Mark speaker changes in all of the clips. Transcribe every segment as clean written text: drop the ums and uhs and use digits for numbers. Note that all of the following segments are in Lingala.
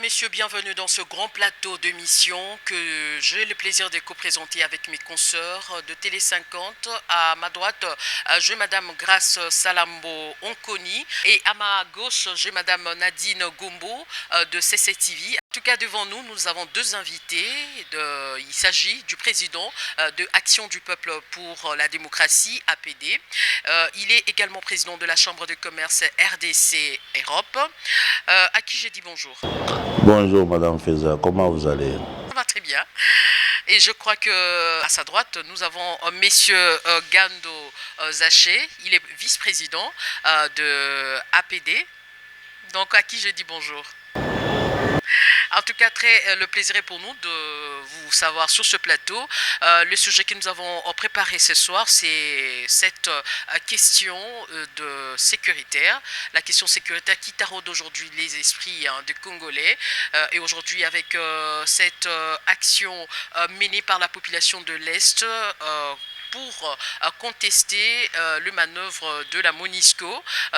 Speaker 1: messieurs, bienvenue dans ce grand plateau d'émission que j'ai le plaisir de co-présenter avec mes consoeurs de Télé 50. À ma droite, j'ai Madame Grace Salambo Onkoni et à ma gauche, j'ai Madame Nadine Gombo de CCTV. En tout cas, devant nous, nous avons deux invités. Il s'agit du président de Action du Peuple pour la démocratie, APD. Il est également président de la Chambre de commerce RDC Europe, à qui j'ai dit bonjour.
Speaker 2: Bonjour Madame Feza, comment vous allez?
Speaker 1: Ça va très bien. Et je crois que à sa droite, nous avons Monsieur Gando Zaché. Il est vice-président de APD. Donc à qui j'ai dit bonjour. En tout cas, le plaisir est pour nous de vous savoir sur ce plateau. Le sujet que nous avons préparé ce soir, c'est cette question de sécuritaire. La question sécuritaire qui taraude aujourd'hui les esprits des Congolais. Et aujourd'hui, avec cette action menée par la population de l'Est, pour contester le manœuvre de la MONUSCO.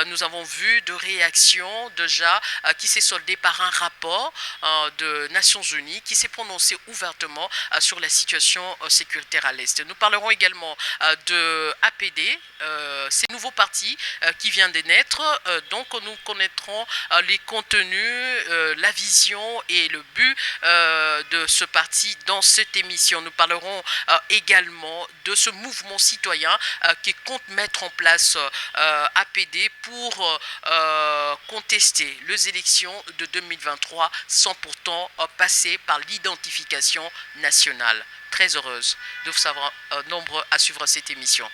Speaker 1: Nous avons vu de réactions déjà qui s'est soldée par un rapport de Nations Unies qui s'est prononcé ouvertement sur la situation sécuritaire à l'Est. Nous parlerons également de APD, ces nouveaux partis qui viennent de naître. Donc nous connaîtrons les contenus, la vision et le but de ce parti dans cette émission. Nous parlerons également de ce mouvement citoyen qui compte mettre en place APD pour contester les élections de 2023 sans pourtant passer par l'identification nationale. Très heureuse de vous savoir nombreux à suivre cette émission.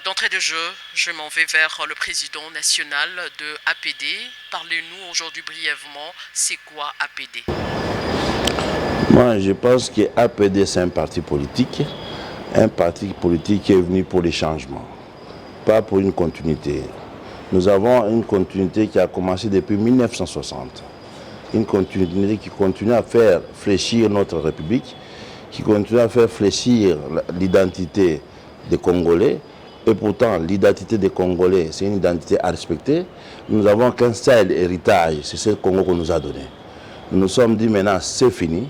Speaker 1: D'entrée de jeu, je m'en vais vers le président national de APD. Parlez-nous aujourd'hui brièvement, c'est quoi APD?
Speaker 2: Moi, je pense que APD, c'est un parti politique. Un parti politique qui est venu pour les changements, pas pour une continuité. Nous avons une continuité qui a commencé depuis 1960. Une continuité qui continue à faire fléchir notre République, qui continue à faire fléchir l'identité des Congolais. Et pourtant, l'identité des Congolais, c'est une identité à respecter. Nous n'avons qu'un seul héritage, c'est ce Congo qu'on nous a donné. Nous nous sommes dit maintenant, c'est fini.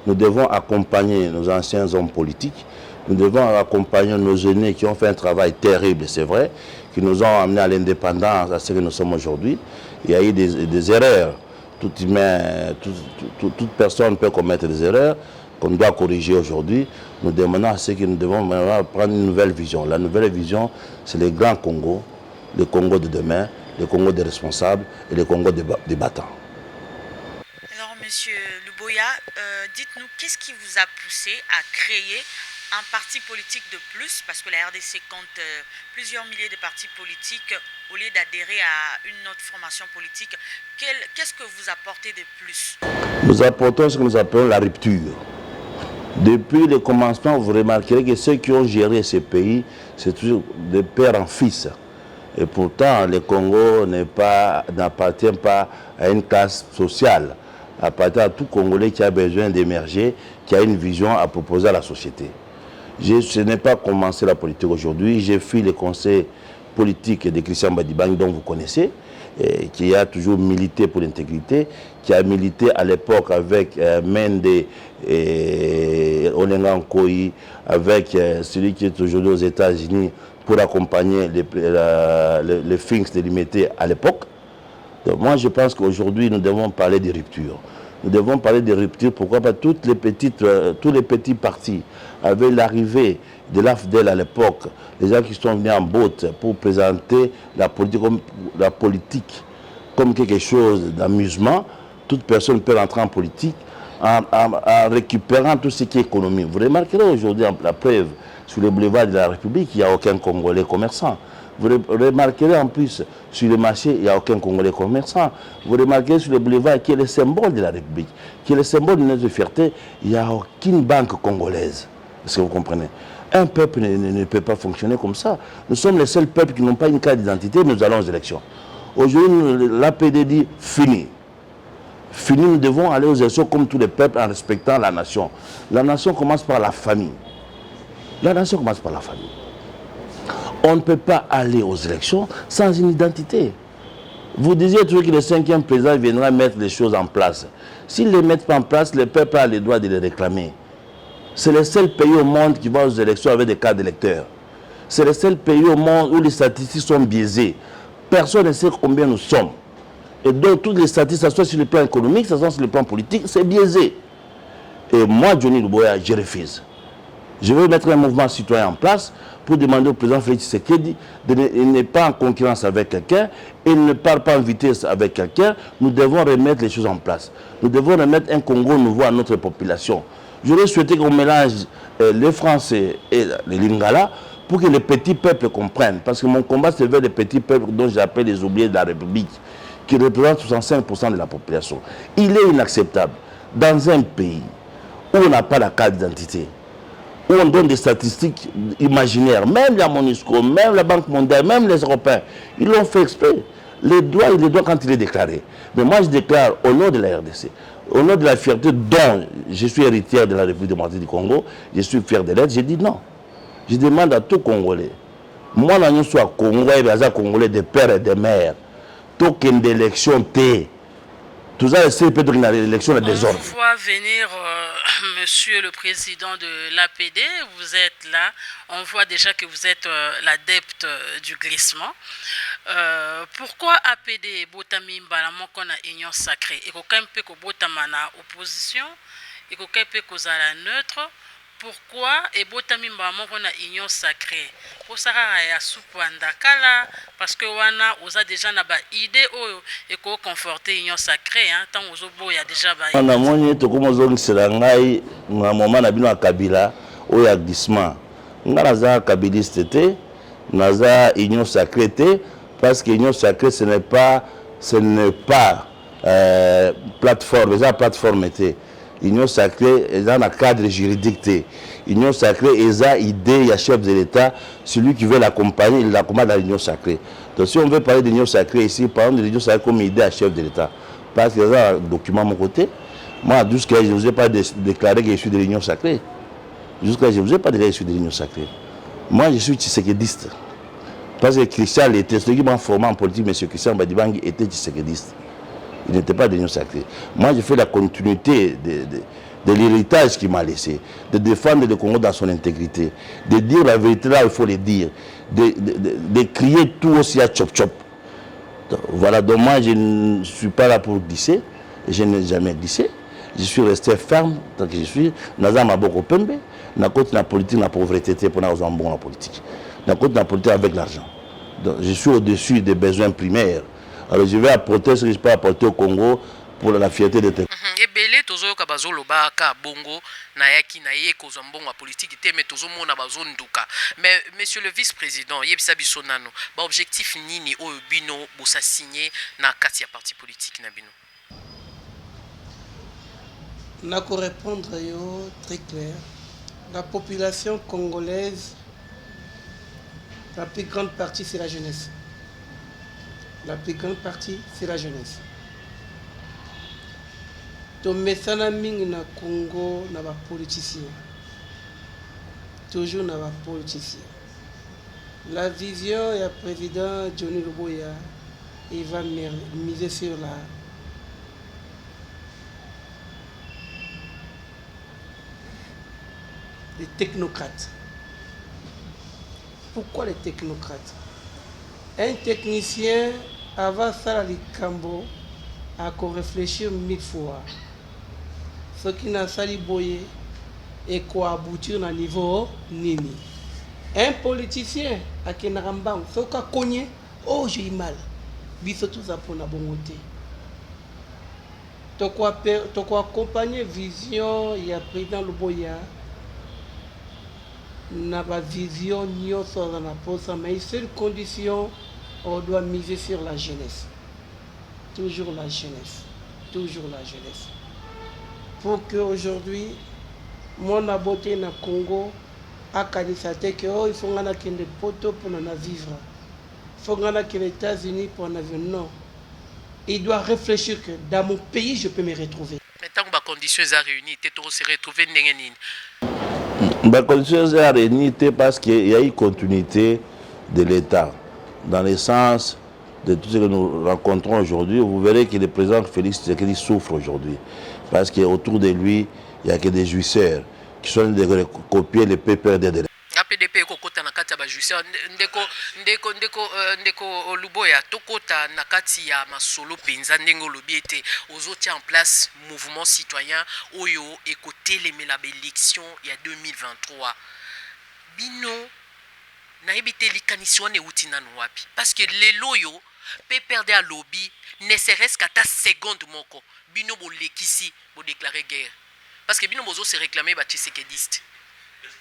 Speaker 2: Nous devons accompagner nos anciens hommes politiques. Nous devons accompagner nos aînés qui ont fait un travail terrible, c'est vrai, qui nous ont amenés à l'indépendance, à ce que nous sommes aujourd'hui. Il y a eu des erreurs. Toute personne peut commettre des erreurs qu'on doit corriger aujourd'hui. Nous demandons à ce que nous devons prendre une nouvelle vision. La nouvelle vision, c'est le grand Congo, le Congo de demain, le Congo des responsables et le Congo des battants.
Speaker 3: Alors, Monsieur Luboya, dites-nous, qu'est-ce qui vous a poussé à créer un parti politique de plus, parce que la RDC compte plusieurs milliers de partis politiques, au lieu d'adhérer à une autre formation politique? Qu'est-ce que vous apportez de plus?
Speaker 2: Nous apportons ce que nous appelons la rupture. Depuis le commencement, vous remarquerez que ceux qui ont géré ces pays, c'est toujours de père en fils. Et pourtant, le Congo n'appartient pas à une classe sociale, appartient à tout Congolais qui a besoin d'émerger, qui a une vision à proposer à la société. Je n'ai pas commencé la politique aujourd'hui. J'ai fait le conseil politique de Christian Badibang, dont vous connaissez, qui a toujours milité pour l'intégrité, qui a milité à l'époque avec Mende et Olenga Nkoyi, avec celui qui est aujourd'hui aux États-Unis pour accompagner les Finks de l'Imité à l'époque. Donc moi, je pense qu'aujourd'hui, nous devons parler de rupture. Nous devons parler de rupture. Pourquoi pas tous les petits partis avaient l'arrivée de l'AFDEL à l'époque, les gens qui sont venus en botte pour présenter la politique comme quelque chose d'amusement. Toute personne peut rentrer en politique en récupérant tout ce qui est économie. Vous remarquerez aujourd'hui, la preuve, sur le boulevard de la République, il n'y a aucun Congolais commerçant. Vous remarquerez en plus, sur le marché, il n'y a aucun Congolais commerçant. Vous remarquerez sur le boulevard qui est le symbole de la République, qui est le symbole de notre fierté, il n'y a aucune banque congolaise. Est-ce que vous comprenez? Un peuple ne peut pas fonctionner comme ça. Nous sommes les seuls peuples qui n'ont pas une carte d'identité, nous allons aux élections. Aujourd'hui, l'APD dit fini. Fini, nous devons aller aux élections comme tous les peuples en respectant la nation. La nation commence par la famille. La nation commence par la famille. On ne peut pas aller aux élections sans une identité. Vous disiez toujours que le 5e président viendra mettre les choses en place. S'ils ne les mettent pas en place, le peuple a le droit de les réclamer. C'est le seul pays au monde qui va aux élections avec des cartes d'électeurs. C'est le seul pays au monde où les statistiques sont biaisées. Personne ne sait combien nous sommes. Et donc, toutes les statistiques, soit sur le plan économique, soit sur le plan politique, c'est biaisé. Et moi, Johnny Luboya, je refuse. Je veux mettre un mouvement citoyen en place pour demander au président Félix Tshisekedi de ne pas en concurrence avec quelqu'un et ne part pas en vitesse avec quelqu'un. Nous devons remettre les choses en place. Nous devons remettre un Congo nouveau à notre population. J'aurais souhaité qu'on mélange les Français et les Lingala pour que les petits peuples comprennent. Parce que mon combat, c'est vers les petits peuples dont j'appelle les oubliés de la République, qui représentent 65% de la population. Il est inacceptable, dans un pays où on n'a pas la carte d'identité, où on donne des statistiques imaginaires, même la MONUSCO, même la Banque mondiale, même les Européens, ils l'ont fait exprès. Les droits, il les doit quand il est déclaré. Mais moi, je déclare au nom de la RDC, au nom de la fierté dont je suis héritière de la République démocratique du Congo, je suis fier de l'être, j'ai dit non. Je demande à tout Congolais, moi, je suis Congolais, Congolais de père et de mère, tout qu'une élection T. Tout ça, c'est peut-être une élection de désordre.
Speaker 4: On voit venir Monsieur le Président de l'APD, vous êtes là. On voit déjà que vous êtes l'adepte du glissement. Pourquoi APD Botami Mbalamo qu'on a union sacrée et qu'on peut que Botamana opposition et qu'on peut que la neutre? Pourquoi et Botami Mbalamo qu'on a union sacrée? Pour ça ya supandakala parce que wana oza déjà na ba idée et ko conforter union sacrée hein tant ozobo ya déjà ba
Speaker 2: on a moni to comme ozongisela ngai na moment na bino ya Kabila o ya glissement nga naza kabiliste te naza union sacrée te parce que union sacrée ce n'est pas plateforme eza plateforme te. Union sacrée est dans un cadre juridique. Union sacrée est une idée, il y a chef de l'État, celui qui veut l'accompagner, il l'accompagne dans l'union sacrée. Donc si on veut parler d'union sacrée ici, parlons de l'union sacrée comme idée à chef de l'État. Parce qu'il y a un document à mon côté. Moi, jusqu'à je ne vous ai pas déclaré que je suis de l'union sacrée. Jusqu'à je ne vous ai pas déclaré que je suis de l'union sacrée. Moi, je suis tshisekédiste. Parce que Christian était, celui qui m'a formé en politique, M. Christian Badibangi était tshisekédiste. Il n'était pas de l'union sacrée. Moi, j'ai fait la continuité de l'héritage qu'il m'a laissé, de défendre le Congo dans son intégrité, de dire la vérité là, il faut le dire, de crier tout aussi à chop-chop. Voilà, donc moi, je ne suis pas là pour glisser, et je n'ai jamais glissé. Je suis resté ferme tant que je suis. Naza Maboko Pembe, na côté la politique, la pauvreté, pour nous en bon la politique. Na côté la politique avec l'argent. Donc, je suis au-dessus des besoins primaires. Alors je vais apporter ce que je peux apporter au Congo pour la fierté de tes.
Speaker 1: Ebele tozo ka bazolo ba ka bongo na yaki na ye ko zombongo politique te mais tozo mona bazo nduka. Mais monsieur le vice-président, yebisa biso nano, ba objectif nini o bino bo sa signer na kati ya parti politique na bino.
Speaker 5: Na ko répondre yo très clair. La population congolaise, la plus grande partie c'est la jeunesse. La plus grande partie, c'est la jeunesse. Donc, mesana mingi na Congo, na ba politiciens. Toujours na ba politiciens. La vision du président Johnny Luboya, il va miser sur les technocrates. Pourquoi les technocrates? Un technicien, avant ça, les cambo, a réfléchir 1000 fois. Ce qui n'a pas boyé et quoi aboutir à niveau nini. Un politicien, à qui n'a pas ce qu'a cogné, oh j'ai mal. Biso tout ça pour la bonté. Tu quoi accompagner vision, il y a président Luboya. N'a pas vision ni autre dans la pose, mais une seule condition, on doit miser sur la jeunesse. Toujours la jeunesse. Toujours la jeunesse. Pour qu'aujourd'hui, mon aboté na Congo, a qualifié que il faut que des poteaux pour nous vivre. Il faut que les États-Unis pour nous vivre. Non. Il doit réfléchir que dans mon pays, je peux me retrouver.
Speaker 1: Mais tant que les conditions sont réunies, tu peux se retrouver
Speaker 2: Les conditions sont réunies parce qu'il y a une continuité de l'État. Dans le sens, de tout ce que nous rencontrons aujourd'hui, vous verrez que le président Félix Tshisekedi souffre aujourd'hui. Parce qu'autour de lui, il n'y a que des jouisseurs qui sont en train de copier les PPRD de
Speaker 1: APDP kokota na kati ya bajusseur ndeko Luboya tokota na kati ya masolo penza ndenge olobi ete ozotia en place mouvement citoyen oyo ekotelemela élection ya 2023 bino nayebi te likanisi wana euti nanu wapi parce que lelo oyo PPRD a lobby ne serait-ce qu'ata seconde moko bino bolekisi déclarer guerre parce que bino bozo se réclamer ba tshisekediste.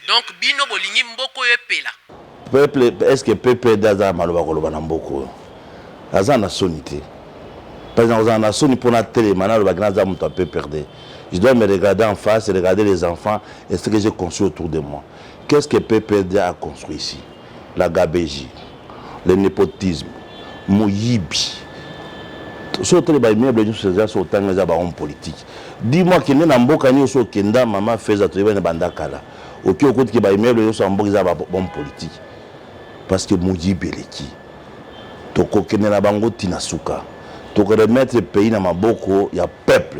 Speaker 1: Donc bino bolingi mboko yepela.
Speaker 2: Peuple, est-ce que PPRD a maloba koloba na mboko? Aza na sonité. Par exemple, on a sonné pour la télé, maintenant le bagage a monté à PPRD. Je dois me regarder en face et regarder les enfants et ce que j'ai construit autour de moi. Qu'est-ce que PPRD a construit ici? La gabégie, le népotisme, Mouyibi. Surtout les immeubles de ces gens autant les abarons politiques. Dis-moi qu'il n'y a pas de choses qui kenda maman fait à trouver une bandakala. Ok, au côté qui va immeuble de sont bon politique. Parce que Mouyibi beleki. Toko kenela bango tinasuka. Toko remettre le pays dans maboko, il y a peuple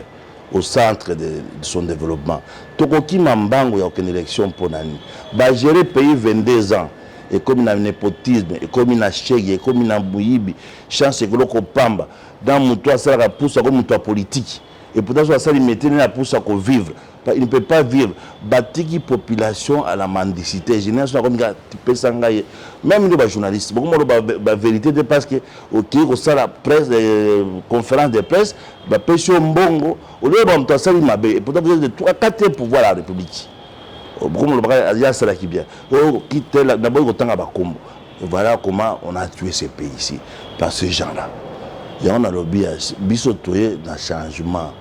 Speaker 2: au centre de son développement. Toko ki mambango il y a aucune élection pour nani. Ba gérer pays 22 ans. Et comme il y a un népotisme, et comme il y a un chèque, et comme il y a un bouillibi, chance que l'on pamba, dans mon toit, ça va pousser comme un toit politique. Et pourtant, ça va mettre la pousse à vivre. Il ne peut pas vivre. Bâtir la population à la mendicité. Je n'ai pas comme ça. Même les journalistes, beaucoup de la vérité, parce que, ok, au sein de la presse, conférence de presse, la pression bongo, au lieu de ça, il m'a bé. Et pourtant, vous avez 3-4 pouvoirs à la République. Voilà comment on a tué ce pays ici, par ces gens-là. Et on a lobby un changement.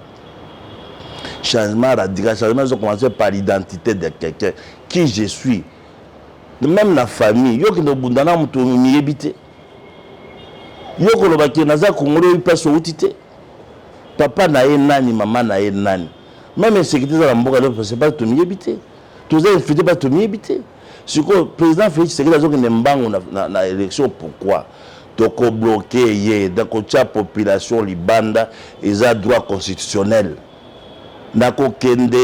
Speaker 2: Changement radical. Changement, ils ont commencé par l'identité de quelqu'un. Qui je suis. Même la famille. Yo qui ne bundana mutu miyebite. Yo ko lobaki naza kongolo ipa so utite. Papa na ye nani, maman na ye nani. Même insécurité dans la mboka, c'est pas tout miyebite. Tous les infidèles pas tout m'habiter. Ce que le président Félix Tshisekedi a dit que na élection pourquoi? Donc bloquer donc la population libanda ils ont droit constitutionnel. D'accord kende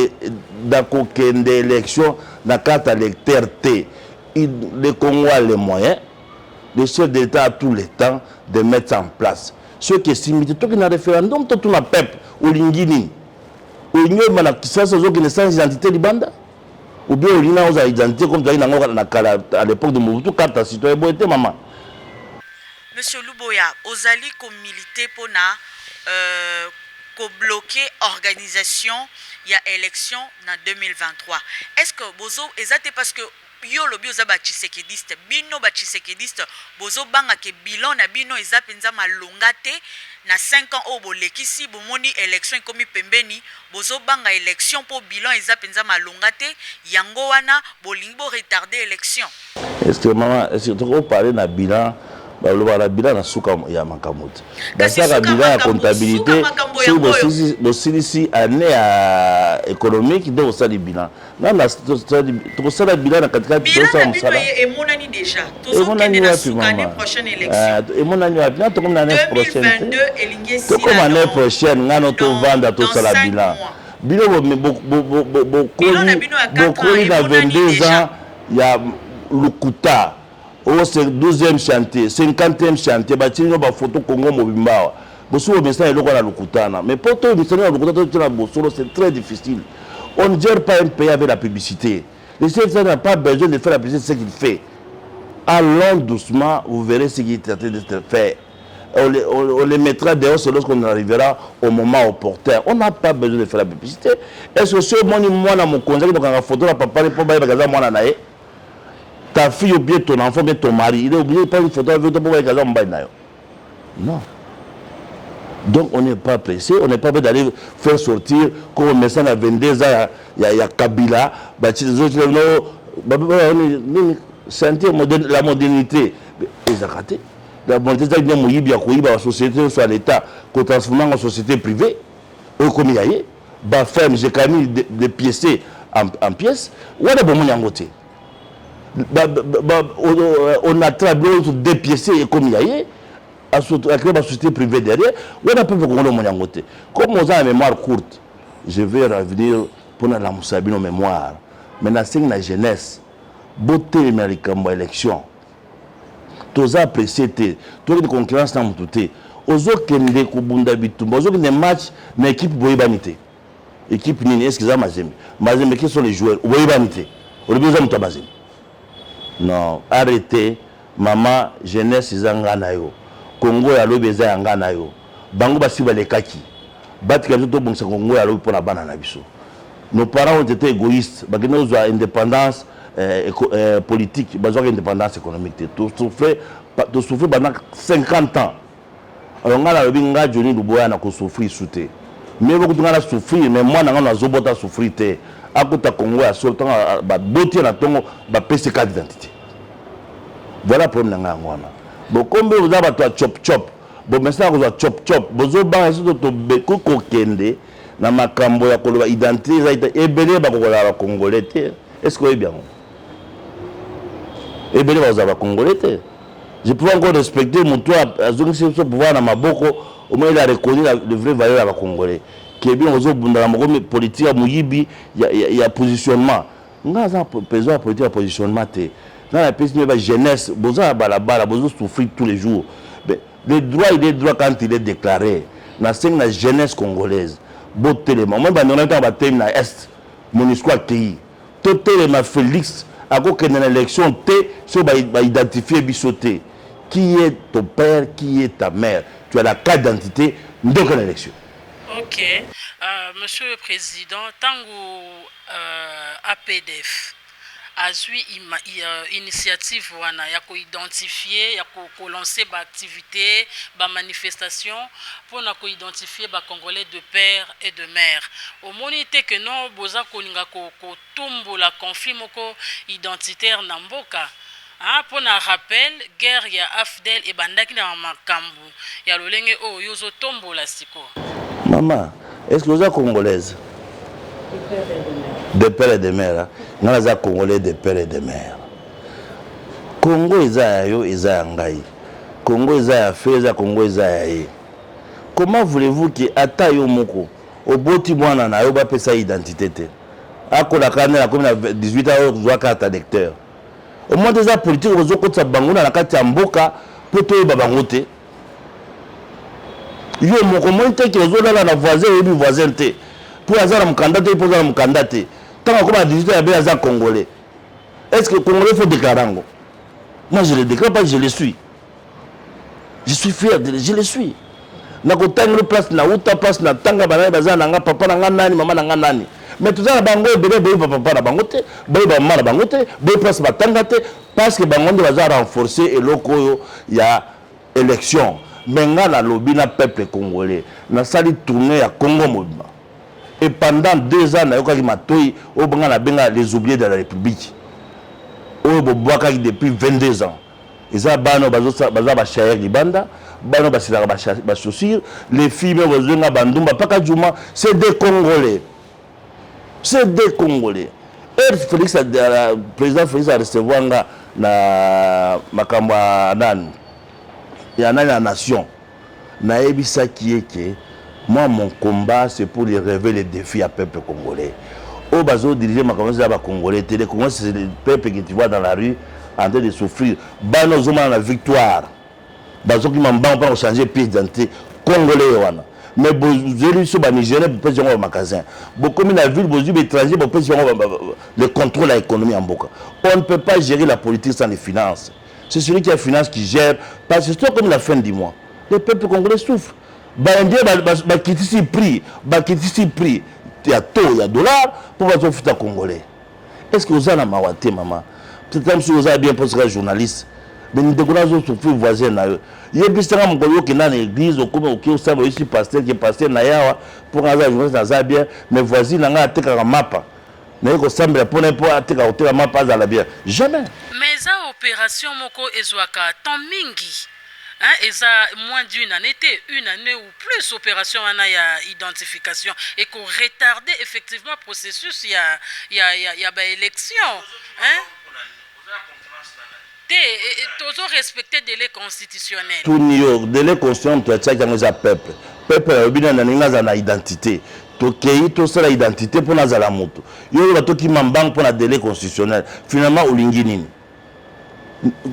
Speaker 2: élection na carte électeur T. Le Congo a les moyens, le chef d'État a tout le temps de mettre en place. Ceux qui estiment tout qu'il y a un référendum, tout le peuple ou l'ingini. Ou l'ingini ça c'est qui ne sans identité libanda. Ou bien on a identité comme à l'époque de Mobutu, carte citoyen, maman.
Speaker 3: Monsieur Luboya, Ozali ko milité pour bloquer organisation il y a élection en 2023. Est-ce que bozo ezate parce que yo lobi oza ba tshisekediste bino ba tshisekediste bozo banga ke bilan na bino eza penza malonga te na 5 ans au bolekisi bomoni élection komi pembeni bozo banga élection pour bilan eza penza malonga te yango wana bolingi bo retarder élection.
Speaker 2: Est-ce que maman est-ce que tu parler na bilan la bilan na suka ya makamut basaka bilan ya comptabilité si bosili année économique de osali bilan na to sala bilan na katikati to sa msala
Speaker 3: emonani déjà tozokende na suka année prochaine élection
Speaker 2: emonani wapi na to comme l'année prochaine to comme l'année prochaine ngano to vanda to sala bilan bilan bokoli na 22 ans ya lukuta. Oh, c'est 12e chantier, 50e chantier, bâtiment de photo Congo Mobimba. Bosso, mais ça, il y a le mais pour tout, c'est très difficile. On ne gère pas un pays avec la publicité. Le chef n'a pas besoin de faire la publicité, c'est ce qu'il fait. Allons doucement, vous verrez ce qu'il est en train de faire. On les mettra dehors, c'est lorsqu'on arrivera au moment opportun. On n'a pas besoin de faire la publicité. Est-ce que ce moi, dans mon conseil, donc, on a photo, la papa, pour bailler, moi, naïe. Ta fille ou bien ton enfant, bien ton mari, il est obligé de prendre une photo avec toi pour voir les non. Donc on n'est pas pressé, on n'est pas prêt d'aller faire sortir comme on met ça à 22 ans, il y a Kabila, sentir la modernité. Ils ont raté. La modernité, c'est que la société soit l'État, qu'on transforme en société privée, comme il y a eu, ferme, j'ai mis des pièces en pièces, ou est-ce que on a travaillé dépiécé comme il y a eu. créer ma société privée derrière. On a pas fait mon côté. Comme on a une mémoire courte, je vais revenir pour la Moussabino mémoire. Maintenant, c'est la jeunesse. Beauté américaine, élection. Tous appréciés, tous les concurrence dans tout. Aux autres qui ne kubunda bitumba, aux autres qui match, mais équipe boyibanité. Équipe nini, est-ce que ça mazem? Mazem, qui sont les joueurs? Boyibanité. Au début, ça mazem. Non, arrêtez. Maman, jeunesse, ils ont gagné. Congo, ya lobi, ils ont gagné. Bango, basi, balekaki. Battre quelque chose bon, c'est Congo, ya lobi, pour la banane. Nos parents ont été égoïstes. Ils ont eu indépendance politique, ils ont eu indépendance économique. Tout souffert pendant 50 ans. Alors, on a vu que Johnny Luboya n'a pas souffert. Mais beaucoup de souffrir, mais moi, je n'ai pas souffrir. À côté de Congo, il y a surtout des PCK d'identité. Voilà le problème. Bon, comme vous avez chop-chop, bon, maintenant vous avez chop-chop, vous avez kokende na makambo ya koloba identité ebele bakola Congolais. Est-ce que vous bien? Ebele ba Congolais. Je peux encore respecter mon toit à ce pouvoir dans ma boko, au moins il a reconnu la vraie valeur à la Congolais. Qui est bien aux autres dans la politique à Mouyibi, il y a positionnement. Nous avons besoin de politique à positionnement. Dans la jeunesse, vous avez balabala, vous souffrir tous les jours. Le droit, il est droit quand il est déclaré. Dans la jeunesse congolaise, beau téléma. Moi, on a un na Est, mon histoire qui tout téléma Félix, à cause de l'élection, tu vas identifier bisoté. Qui est ton père, qui est ta mère? Tu as la carte d'identité, donc une élection.
Speaker 4: Ok. Monsieur le Président, tango APDF a eu initiative ya ko identifier, ya ko lancer ba activité, ba manifestation pour na ko identifier ba Congolais de père et de mère. Au monité que non boza koninga ko tumbo la conflit moko identitaire na mboka. Pour un rappel, guerre ya AFDEL et bandaki na makambu ya lolenge o yozo tombo la siko.
Speaker 2: Maman, est-ce que vous êtes congolaise? De père et de mère. Nous sommes congolais de père et de mère. Congo est yo, est ngai. Congo est fait, Congo est. Comment voulez-vous que ata yo moko au boti mwana na yo ba pesa identité te? Akola kana la comme 18 ans doit carte d'électeur. Au moins des politiques aux autres bango na kati ya mboka pour to ba bango te. Yo moko monte que zo la voisin et voisin te. Pour avoir un candidat, pour avoir un candidat. Tant qu'on a 18 ans, il y a un Congolais. Est-ce que le Congolais faut déclarer? Moi, je ne le déclare pas, je le suis. Je suis fier, je le suis. Na ko tanga place na uta place na tanga bana baza na nga papa na nga nani mama na nga nani. Mais tout ça bango bébé boy papa na bango te, boy ba mama na bango te, boy place ba tanga te parce que bango baza renforcer et loko il y a élection. Mais nga na lobby na peuple congolais. Na sali tourner ya Congo mobima. Et pendant 2 ans, on a les oubliés de la République. On a depuis 22 ans. Ils ont les filles, c'est des Congolais. C'est des Congolais. Et le président Félix a recevoir la nation. Moi, mon combat, c'est pour les relever les défis à peuple congolais. Au bazo diriger ma commence à Congolais. Les Congolais, c'est le peuple que tu vois dans la rue en train de souffrir. Bano zoma la victoire. Bazo qui m'en bat pour changer pied d'identité. Congolais wana. Mais vous avez sur Nigérien pour payer un magasin. Beaucoup de la ville, vous avez étrangers pour payer le contrôle de l'économie en Boka. On ne peut pas gérer la politique sans les finances. C'est celui qui a les finances qui gère. Parce que c'est comme la fin du mois. Le peuple congolais souffre. Prix, il y a taux, il y a dollars pour les officiers congolais. Est-ce que vous avez un mawate, maman? Peut-être comme si vous avez bien posé un journaliste. Mais nous devons souffrir voisins. Il y a des gens qui sont dans l'église, qui sont ici, pasteur, qui est pasteur, pour un journaliste, bien, mais voisins, ils ont un mapa. Mais ils ont un mapa, jamais.
Speaker 4: Mais ça, opération Moko Ezwaka, tant mingi. Et ça, moins d'une année, ou plus opération en identification et qu'on retarder effectivement le processus, il y a élection. toujours respecter délai constitutionnel.
Speaker 2: Tout le délai constitutionnel, tu as dit que peuple. Peuple, il a une identité. Tokei, tout ça, l'identité pour nous la moto. Il y a tout qui m'embanque pour le délai constitutionnel. Finalement, au Lingini.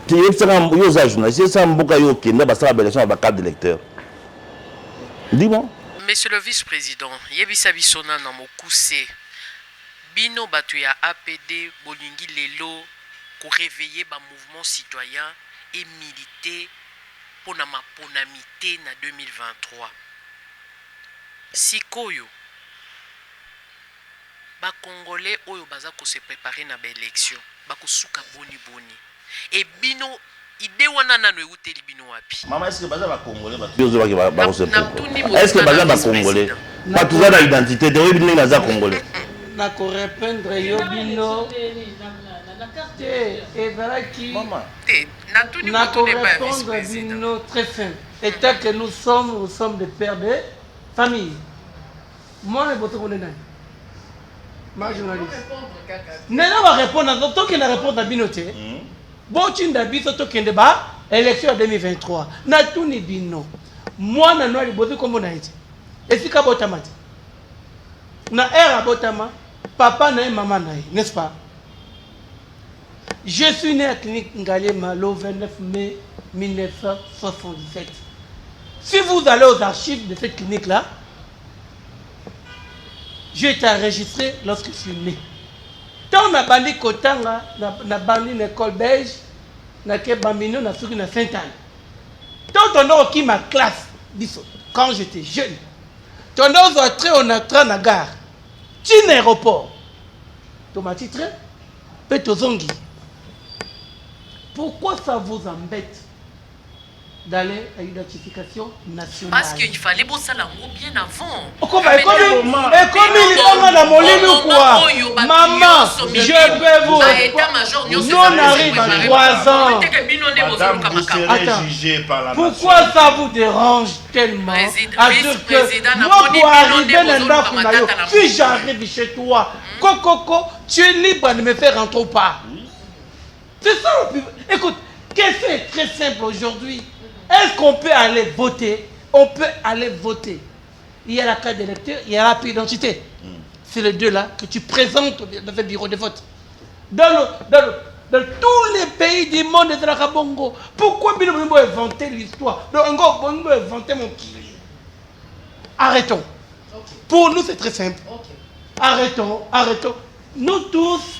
Speaker 2: Tu es un journaliste, c'est un bouquin qui est une élection avec 4 électeurs. Dis-moi.
Speaker 1: Monsieur le vice-président, Yebisa Bisona na mokuse. Bino batu ya APD bolingi lelo ko réveiller ba mouvement citoyen et militer pour na maponamité na 2023. Sikoyo ba congolais oyo baza ko se préparer na ba élection ba ko suka boni boni. Et bino idée wana nano euteli bino wapi?
Speaker 2: Maman, est-ce que baza ba congolais ba se préparer? Est-ce que baza ba congolais? Ba tout ça l'identité de bino na za congolais.
Speaker 5: Na ko répondre yo bino ezalaki na ko répondre bino très simple. Étant que nous sommes des pères de famille. Moi, je vais répondre. Ma journaliste. Nena va répondre. Tant qu'il na répondre à binoté. Bon, tu n'as pas tout qui débat. Élection 2023. Na tout ni bino. Moi, na noa libote comme on a été. Et si ka botamati. Na era botama. Papa na maman na, n'est-ce pas? Je suis né à clinique Ngalema le 29 mai 1977. Si vous allez aux archives de cette clinique-là, j'ai été enregistré lorsque je suis né. Quand on a bandé Kotanga, on a bandé une école belge, on a bandé une Sainte-Anne. Quand on a eu ma classe, quand j'étais jeune, quand on a entré en train de gare, un aéroport, Thomas Titre, Petozongi. Pourquoi ça vous embête d'aller à l'identification nationale?
Speaker 1: Parce qu'il fallait bosser l'amour bien avant.
Speaker 5: Et comme il est dans mon lit ou quoi? Maman, je peux vous. Nous on arrive à 3 ans. Attends. Pourquoi ça vous dérange tellement? À dire que moi pour arriver dans si j'arrive chez toi, Coco, tu es libre de me faire rentrer ou pas? C'est ça le plus. Écoute, qu'est-ce qui est très simple aujourd'hui? Est-ce qu'on peut aller voter? On peut aller voter. Il y a la carte d'électeur, il y a la pièce d'identité. C'est les deux là que tu présentes dans le bureau de vote. Dans tous les pays du monde de la Bongo. Pourquoi Bilombo a inventé l'histoire? Bongo a inventé mon kiri. Arrêtons. Okay. Pour nous, c'est très simple. Okay. Arrêtons. Nous tous.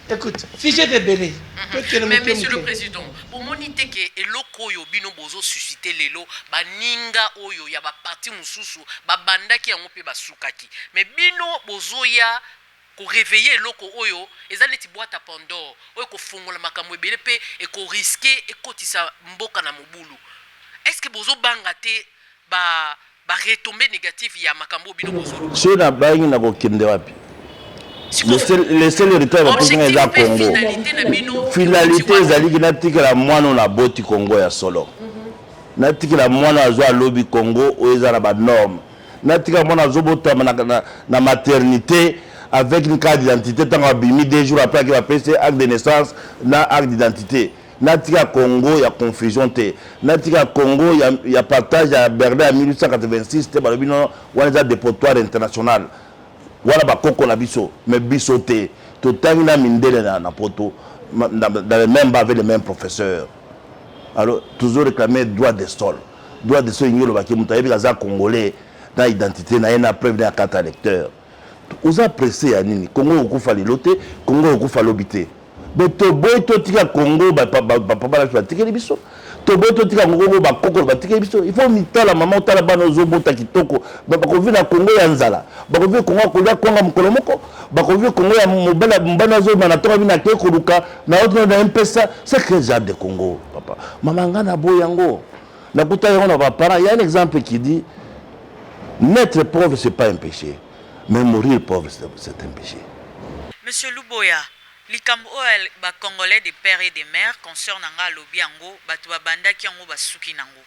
Speaker 5: Écoute, si j'ai des bélés.
Speaker 1: Mais monsieur le président, pour moniter que eloko oyo bino bozo susciter lelo baninga oyo ya ba parti mususu ba bandaki yango pe basukaki. Mais bino bozo ya ko réveiller eloko oyo ezaleti boîte à Pandore oyo ko fongola makambo ebele pe et ko risquer et kotisa mboka na mobulu. Est-ce que bozo bangate ba retombée négative ya makambo bino bozo?
Speaker 2: C'est na bangi na ko kende wapi? Le seul héritage est le Congo. Finalité, c'est que la moine on a botti Congo ya solo. Natika la moine a joué à lobby Congo où ils ont la norme. Natika moine a joué na maternité avec une carte d'identité tant abîmé 2 jours après qu'il a passé acte de naissance na acte d'identité. Natika Congo il y a confusion te. Natika Congo il y a partage à Berlin en 1886 te balobino wana dépotoir international. Voilà bakoko na biso mais biso te totangi na mindele na poto dans le même avec les mêmes professeurs. Alors toujours réclamer droit de sol ingolo baki mutayebi kaza congolais na identité na ena preuve na carte électeur. Oza pressé ya nini Congo okufa lilote Congo okufa lobité. Boto boy to tika Congo ba papa la tika biso. Tobo to tika Congo ba koko ba tika biso. Il faut mitala maman tala bana zobota kitoko. Ba ko vi na Congo ya nzala. Ba ko vi Congo ko ya konga mkolomoko. Ba ko vi Congo ya mobala mbana zo na toka bina ke koluka na autre na mpesa. C'est que genre de Congo papa. Mama ngana boyango. Na kuta yango na ba parents, il y a un exemple qui dit naître pauvre c'est pas un péché, mais mourir pauvre c'est un péché.
Speaker 3: Monsieur Luboya, likambo oyo ba congolais des pères et des mères concernant nga lobi yango batu babandaki yango basuki nango.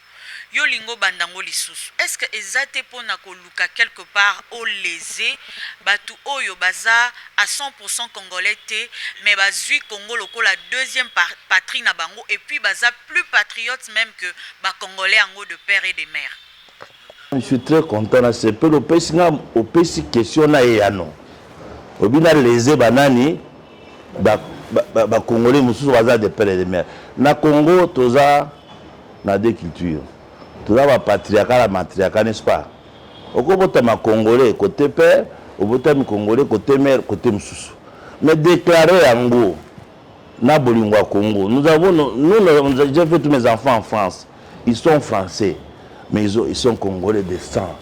Speaker 3: yo lingo bandango lisusu est-ce que ezate pona koluka quelque part au lésé batu oyo baza à 100% congolais té mais bazui Congo lokola deuxième patrie na bango et puis baza plus patriotes même que ba congolais ango de père et de mère.
Speaker 2: Je suis très content na c'est peu le pesi question na yano obina lésé banani ba congolais mususu baza de père et de mère na Congo toza na deux cultures toza ba patriarcat la matriarcat n'est-ce pas okobota ma congolais côté père obota mi congolais côté mère côté mususu mais déclarer yango na bolingo ya Congo nous j'ai fait tous mes enfants en France ils sont français mais ils sont congolais de sang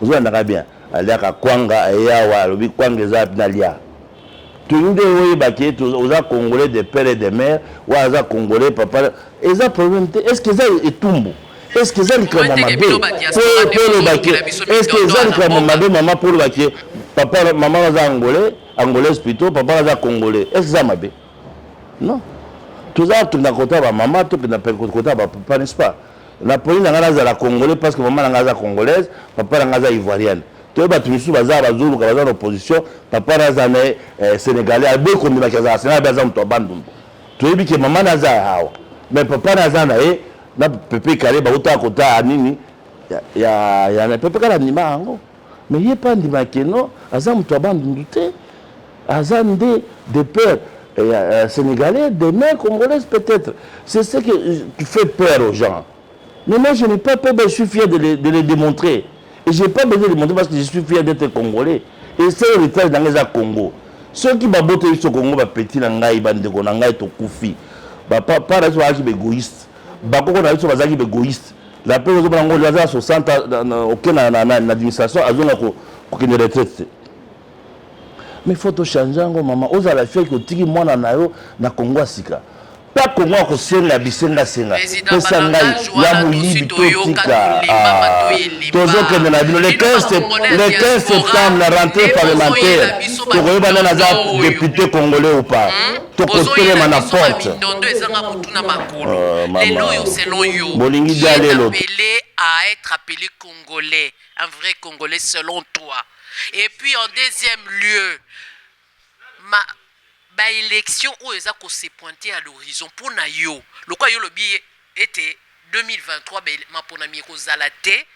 Speaker 2: vous entendez bien aliaka kwanga ayawa lobi kwanga za pinalia tout le monde est aux congolais de père et de mère ou aux congolais papa et ça problème est-ce que ça est tumbo est-ce que ça est comme maman est-ce que ça est comme maman pour le papa maman est angolais plutôt papa est congolais est-ce que ça m'a non tout ça tout n'a côté maman tout n'a pas côté papa n'est-ce pas la police n'a la congolais parce que maman n'a congolaise papa n'a ivoirienne tu vas tu baza bazulu kaza l'opposition papa nazane sénégalais a beaucoup de makaza c'est baza mto bandumbo tu ebi ke maman naza hawa mais papa nazana na pepe kale ba uta kota nini ya na pepe kala ndima yango mais il pas ndima keno aza mto bandumbu te aza de père sénégalais de mère congolaise peut-être c'est ce que tu fais peur aux gens mais moi je n'ai pas peur je suis fier de les démontrer. Et je n'ai pas besoin de montrer parce que je suis fier d'être congolais. Et c'est le héritage dans les Congo. Ceux qui babotent au Congo, petit nangai, bandeko nangai, to koufi. Pas la soirée qui est égoïste. Bako na biso bazaki égoïste. La paix aux Bango, les gens 60 aucun administration, à zone pour qu'il ne retraite. Mais il faut tout changer, maman. Aux à la fille que tiki moi na Congo asika. Pas comment que c'est la bisenga senga pesa ngai ya muyibi totika toujours que le 15 septembre la rentrée parlementaire tokoyeba nana aza député congolais ou pas tokotelema na porte bolingi dia lelo
Speaker 1: à être appelé congolais un vrai congolais selon toi et puis en deuxième lieu ba élection où ils ont se pointé à l'horizon pour na yo le quoi yo le billet était 2023 ma pour na mi ko zalate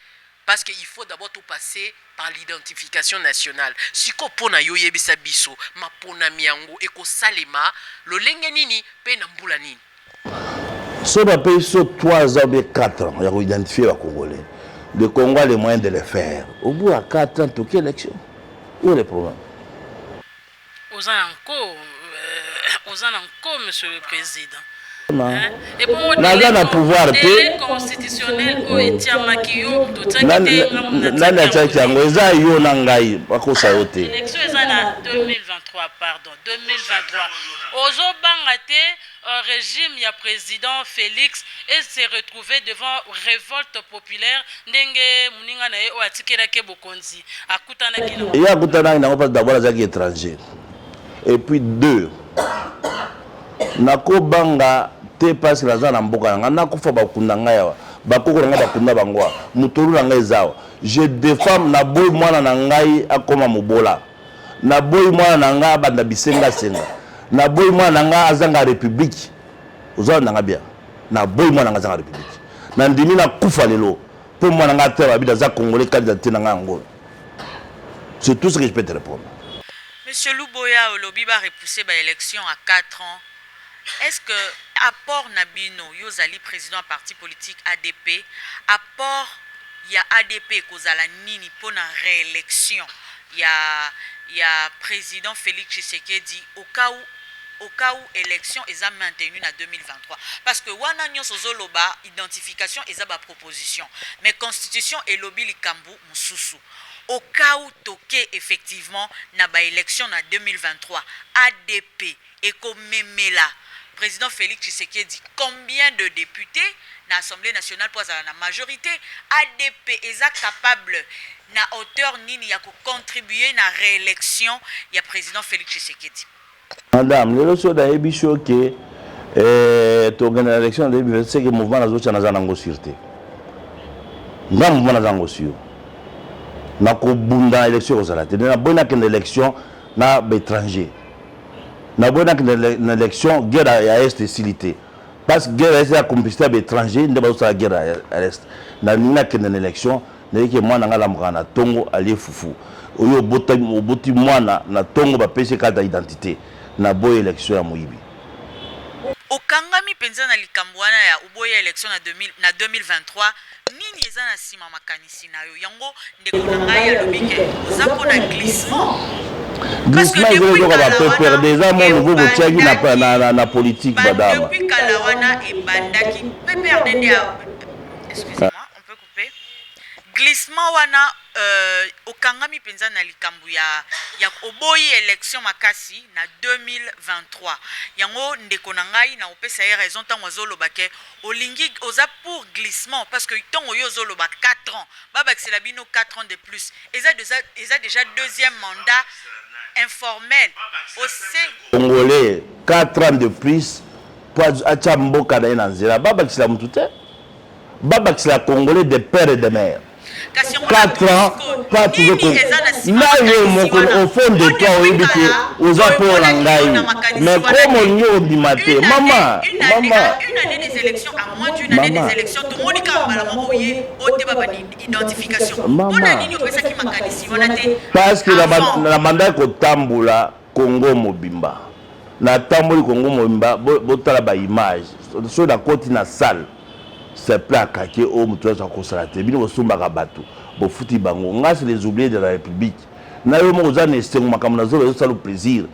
Speaker 1: parce que il faut d'abord tout passer par l'identification nationale siko pour na yo yebisa biso ma pour na mi yango e ko salema lo lenge nini pe na mbula nini
Speaker 2: so ba pays so 3 ans ou 4 ans ya ko identifier les Congolais le Congo a les moyens de le faire au bout à 4 ans toute élection où est le problème
Speaker 4: aux encore, monsieur le président.
Speaker 2: Et pour moi, le pouvoir
Speaker 4: constitutionnel au Étiamaki l'élection est en 2023 pardon 2023 Ozobangate régime il y a président Félix et s'est retrouvé devant révolte populaire ndenge muninga na o atikela ke bokonzi akutana kina
Speaker 2: il y a akutana na pas d'abord les étrangers et puis deux nako banga te parce que la na mboka nga nakufa bakunda ngaya bakoko nga bakunda bangwa muturu na ngai zawa je défends na boy mwana na ngai akoma mobola na boy mwana na nga banda bisenga senga na boy mwana na nga azanga république ozo na nga bien na boy mwana nga azanga république na ndimi na kufa lelo pour mwana nga te babida za congolais candidat na nga ngolo c'est tout ce que je peux te répondre.
Speaker 3: Monsieur Luboya Olobi va repousser ba élection à 4 ans. Est-ce que apport Nabino Yozali président parti politique ADP apport ya ADP kozala nini pour la réélection ya président Félix Tshisekedi au cas où élection est maintenue en 2023 parce que wana nyonso zoloba identification est ba proposition mais constitution et lobby likambu mususu au cas où toqué effectivement na ba élection en 2023 ADP et comme memela président Félix Tshisekedi combien de députés dans l'Assemblée nationale pour la majorité ADP est capable na hauteur nini ya contribuer na réélection ya président Félix Tshisekedi.
Speaker 2: Madame, le so da ebisho ke to gagner l'élection de 2025 que mouvement nazo chana za nango sûreté. nga mouvement na zango sio na ko bunda élection aux alaté na bonne que élection na étranger na bonne que élection guerre ya est silité parce que guerre est la complicité étranger ndeba sa guerre à l'est na nina que élection na que moi na ngala mukana tongo ali fufu oyo boti mwana na tongo ba pese carte d'identité na boy élection ya moyibi
Speaker 3: okangami penza na likambo wana ya uboya élection na 2023 nini eza na sima makanisi na yo yango ndeko na ngai alobi ke oza mpona glissement
Speaker 2: ezoyoka bapepere déjà mon nouveau botiaki na politique badama
Speaker 3: depuis kala wana ebandaki pepere nde excusez-moi on peut couper glissement wana okangami penza na likambo ya oboyi élection makasi na 2023 yango ndeko na ngai na opesa ye raison ntango azoloba ke olingi oza pour glissement parce que ntango oyo ozoloba 4 ans babakisela bino 4 ans de plus eza déjà deuxième mandat informel
Speaker 2: congolais 4 ans de plus po atia mboka na ye na nzela babakisela mutu te babakisela congolais de père et de mère 4 ans, pas tout le monde. Au fond de toi, on dit que aux apports en gaï. Mais comme on dit maté, maman.
Speaker 3: Une année des élections, à moins d'une année des élections, tout le monde dit qu'il identification.
Speaker 2: Parce que la mandat ko tamboula Congo Mobimba. Na tamboli Congo Mobimba, botala ba image. Sur la côte na salle. C'est plat kake au mutuwa sa konsalate bino bosumbaka bato bofuti bango nga c'est les oubliés de la République na yo mo za nestengo makambo na zo ça le plaisir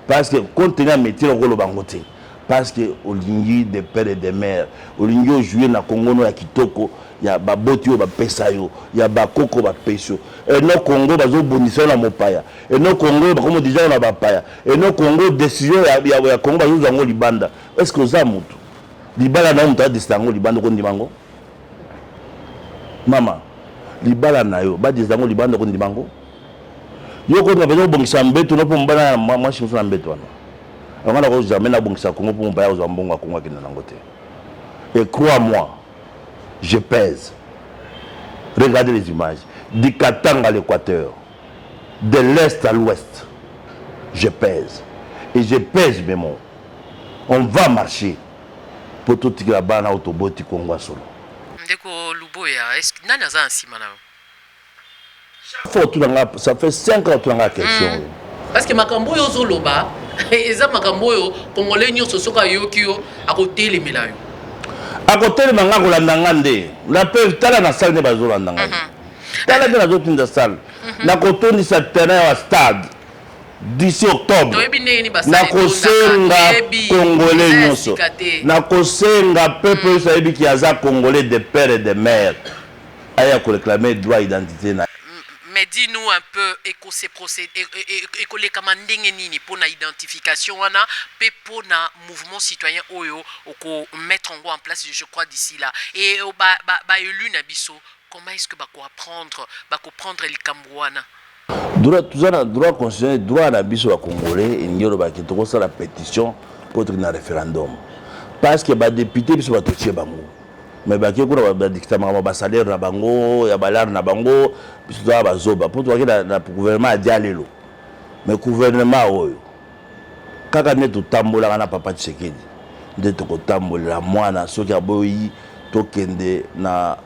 Speaker 2: parce que contenu à métier le bango te parce que olingi de père et de mère olingi jouer na Congo no ya kitoko ya baboti yo ba pesa yo ya bakoko ba peso et no Congo bazo bonisa na mopaya et no Congo ba comme déjà na bapaya et no Congo décision ya Congo bazo zango libanda est-ce que ça mutu libala na mutu adistango libanda ko ndimango mama libala na yo ba distango libanda ko ndimango yo ko na bezo bongisa mbeto no po mbana moi chimso na mbeto wana ngana ko jamais na bongisa Congo po mbaya o zambonga Congo kina nango te et crois-moi je pèse regardez les images du Katanga à l'Équateur de l'est à l'ouest je pèse et je pèse mes mots on va marcher pour tout la bana autoboti Congo solo.
Speaker 1: Ndeko Luboya, est-ce que nani aza nsima na
Speaker 2: yo? Ça fait 5 ans que tu as question.
Speaker 1: Parce que makambo yo zoloba, eza makambo yo congolais nyonso soka yokio akotele melayo.
Speaker 2: Akotele manga kolanda ngande. La peuple tala na salle ne bazolanda ngande. Tala de la zone de salle. Na kotoni sa terrain au stade. D'ici octobre, na kosenga congolais nyonso, na kosenga peuple sahibi qui aza congolais de père et de mère, aya ko réclamer droit identité na.
Speaker 1: Mais dis-nous un peu ces procédés et les kamandenge nini pour na identification wana pe pour na mouvement citoyen oyo oko mettre en place je crois d'ici là et ba élu na biso comment est-ce que ba ko prendre les Cambouana
Speaker 2: droit constitutionnel droit na biso wa congolais et nyoro ba kitoko ça la pétition pour un référendum parce que ba député biso ba totie bango mais ba kiko ba dictatement ba salaire na bango ya balar na bango biso ba zoba pour toi na gouvernement a dialelo mais gouvernement oyo kaka ne to tambola na papa Tshisekedi de to ko tambola mwana soki aboyi to kende na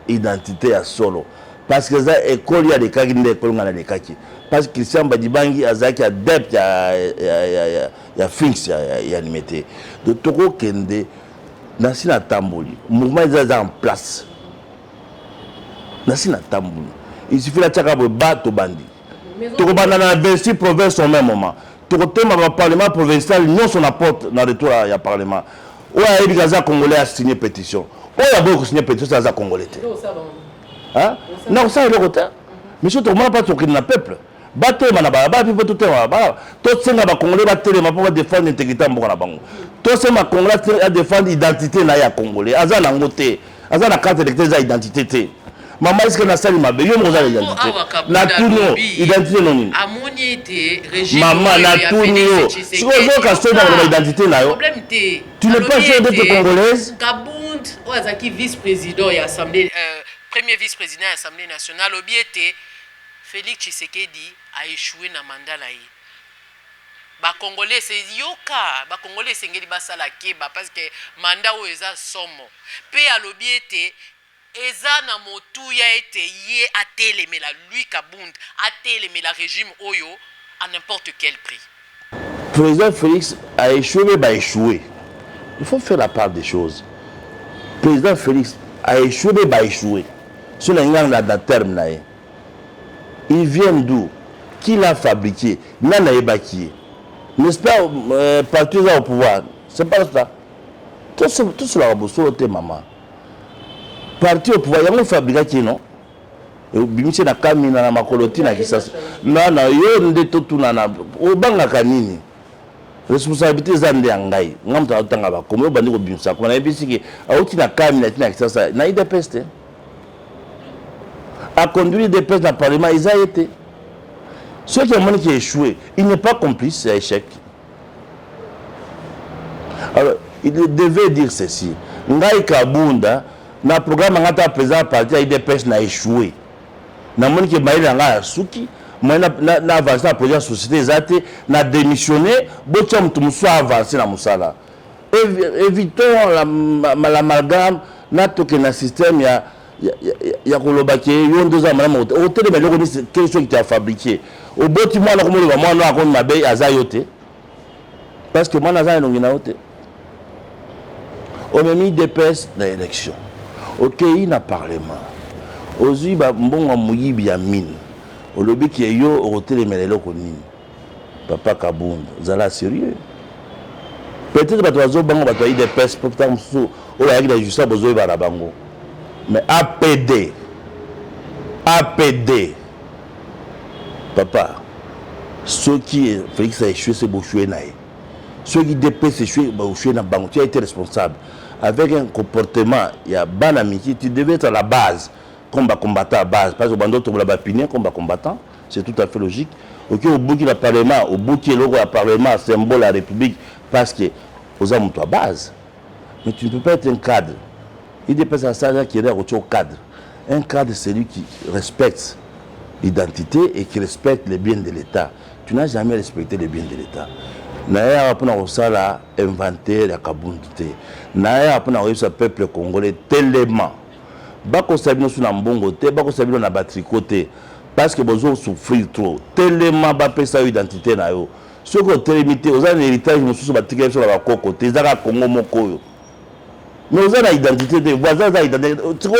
Speaker 2: identité ya solo. Parce que ça école il y a des cas qui ne école ngana des cas qui parce que Christian Badibangi azaki adepte ya Finks ya limité de toko kende nasina tamboli mouvement est en place nasina tamboli il suffit la tchaka bato bandi toko banda na 26 provinces au même moment toko tema ba parlement provincial non son apporte dans retour ya parlement oya ebikaza congolais a signé pétition oya boko signé pétition ça congolais. Hein? Non, ça est le côté. Mais surtout, moi, pas tout le peuple. Bateau, manaba, bateau, tout le monde. Tout ce qui est congolais, bateau, ma pour défendre l'intégrité de mon bango. Tout ce qui est congolais, à défendre l'identité na congolais. Azan angoté, azan la carte d'électeur identité. Maman, est-ce que na salle ma belle, yo mo za l'identité. Na tout non, identité non.
Speaker 1: Amoni était régime.
Speaker 2: Maman, na tout non. Si vous avez question dans l'identité na yo. Tu n'es pas sûr d'être congolaise.
Speaker 1: Kabound, Ozaki vice-président et assemblée premier vice-président de l'Assemblée nationale, Obiete, Félix Tshisekedi a échoué dans le mandat. Les Congolais, c'est yoka. Les Congolais, c'est ngeli basala keba parce que mandat ou eza somo. Pe à l'Obiete, eza na motu ya ete yé atelemela lui Kabund, atelemela régime Oyo à n'importe quel prix.
Speaker 2: Le président Félix a échoué, mais a échoué. Il faut faire la part des choses. Le président Félix a échoué, mais a échoué. Sur la terme, il vient d'où? Qui l'a fabriqué? Nana Ebaki. N'est-ce pas, parti au pouvoir? C'est pas ça. Tout cela a maman. Parti au pouvoir, il y a un fabriqué, non? Bimisi na kamina na makoloti na kisasa. Nana, yo ndeto tunana. Obanga kanini. Responsabilité zande ngai. Ngamta otanga ba. Comme obandi ko bimisa. Kwa na ebisi ki, auti na kamina na kisasa. Na ide peste. A conduire des pestes dans le Parlement, ils ont été. Ceux qui ont échoué, il n'est pas complice, c'est un échec. Alors, il devait dire ceci. Ngai Kabunda, dans le programme de président parti, il des pestes n'a échoué. Dans le monde qui est Suki, moi na avancé dans le projet de société, n'a démissionné, botiam tout soit avancé dans Moussala. Évitons l'amalgame, n'a toqué dans le système, il y a Kolobaki, il y a 2 ans, au télé, mais il y a quelque chose qui a fabriqué. Au bout du mois, on a dit Azayote. Parce que moi, je n'ai pas dit. On a mis des pestes dans l'élection. Ok, il y a parlement. Aujourd'hui, il y a un mine. Au lobby qui est yo, au télé, mais il y a Papa Kabound, vous allez sérieux. Peut-être que vous avez des pestes, pour que vous avez des justices, vous avez des bango. Mais APD, papa, ceux qui Félix a échoué, c'est Bouchoué Naï. Ceux qui dépassent échoué, Bouchoué Naï, tu as été responsable. Avec un comportement, il y a ban amitié, tu devais être à la base, comme combattant à base. Parce que Bando tu l'as pigné comme combattant, c'est tout à fait logique. Ok, au bout du Parlement, au bout du Parlement, symbole de la République, parce que aux hommes, tu as base. Mais tu ne peux pas être un cadre. Il dépasse à ça qui est au cadre. Un cadre, c'est celui qui respecte l'identité et qui respecte les biens de l'État. Tu n'as jamais respecté les biens de l'État. Naya apuna osala inventer la kabundité. Naya apuna osa peuple congolais tellement. Bako sabino suna mbongo te, bako sabino na batrikote parce que besoin souffrir trop. Tellement ba pesa identité na yo. Ce que télémité aux un héritage mususu batikela sur la bakoko, tezaka Congo moko. Mais vous avez l'identité des voisins, vous avez l'identité.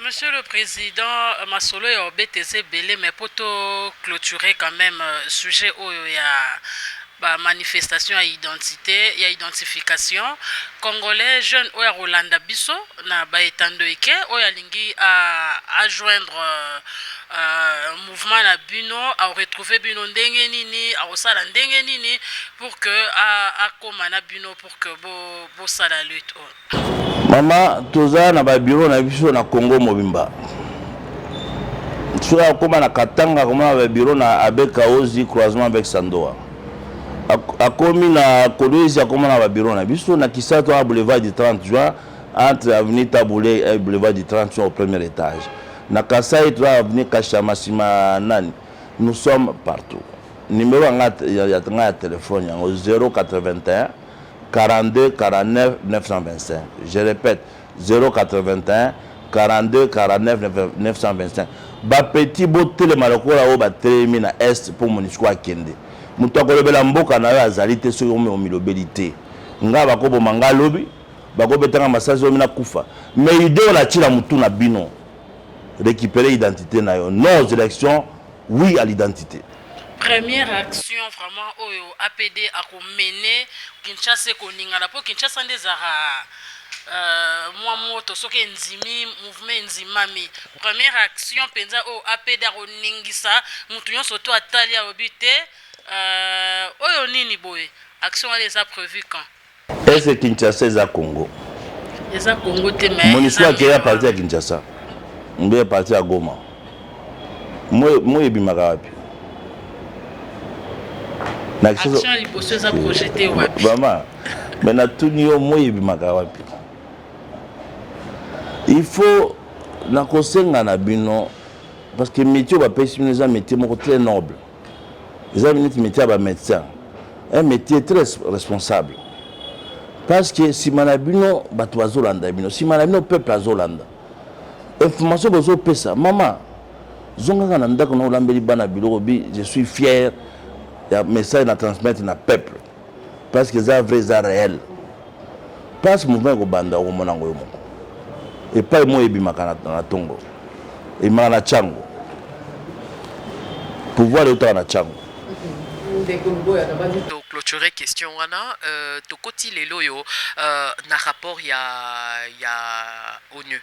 Speaker 4: Monsieur le Président, Masolo et Obetese Belé, mais pour clôturer quand même le sujet où il y a manifestation à identité, il y a identification. Congolais jeunes où il y a Rolanda Bisso, na baetando eke, où il y a lingi à joindre mouvement na bino, à retrouver bino ndenge nini, à osala ndenge nini pour que à komana bino pour que bo sala lutte.
Speaker 2: Maman, toza na ba bureau na biso na Congo mobimba. Soit comme na Katanga, comme na ba bureau na Abeka Ozi croisement avec Sandoa. A komi na Kolwezi comme na ba bureau na biso na Kisato à boulevard du 30 juin entre avenue Taboulé et boulevard du 30 juin au premier étage. Na Kasai tu avenue Kashamasima Nani. Nous sommes partout. Numéro ya téléphone 081 42 49 925. Je répète, 081 42 49 925. Ba petit boté le malokola o ba termina est pour monisco akende. Mutu akolobela mboka na yo azali te so yomi omilobelité. Nga bakobo manga lobi, bakobetanga masazi omina kufa. Mais idée la tila mutu na bino. Récupérer l'identité na yo. Nos élections, oui à l'identité.
Speaker 4: Première action vraiment au APD a mené Kinshasa koningana po Kinshasa ndezara moi moto soki nzimi mouvement nzimami première action penza au APD a koningisa mutu nyonso to atali a obité oyo nini boye action les a prévu quand
Speaker 2: est-ce que Kinshasa est à Congo?
Speaker 4: Les a Congo te mais
Speaker 2: mon histoire qui est parti à Kinshasa. On est parti à Goma. Moi ebimaka wapi?
Speaker 4: Action liboso za projeté wapi?
Speaker 2: Maman, mais na tout niveau moi ebimaka wapi? Il faut na kosenga na bino parce que métier va pèse un métier très noble. Les amis métier ba médecin. Un métier très responsable. Parce que si manabino bato azolanda bino, si manabino peuple azolanda. Information bozo pesa maman. Zonga na ndako na olambeli bana biloko bi je suis fier ya message na transmettre na peuple. Parce que ça vrai ça réel. Parce mouvement ko banda ko mona ngoyo moko. Et pas moi ebimaka na tongo. Et na chango. Pouvoir le temps na chango.
Speaker 1: Donc clôturer question wana to koti lelo yo na rapport ya ONU.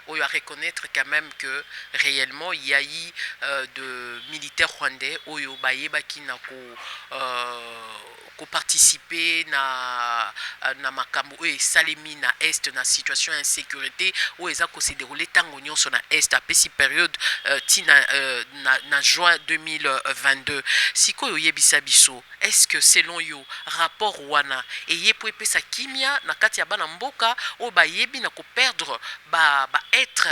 Speaker 1: On va reconnaître quand même que réellement il y a eu de militaires rwandais oyo bayeba ki na ko participer na makambo oyo salemi na est na situation insécurité oyo eza ko se dérouler tango nyonso na est à pesi période tina na juin 2022 sikoyo yebisa biso est-ce que selon yo rapport wana eye po epesa kimia na kati ya bana mboka oyo bayebi na ko perdre ba être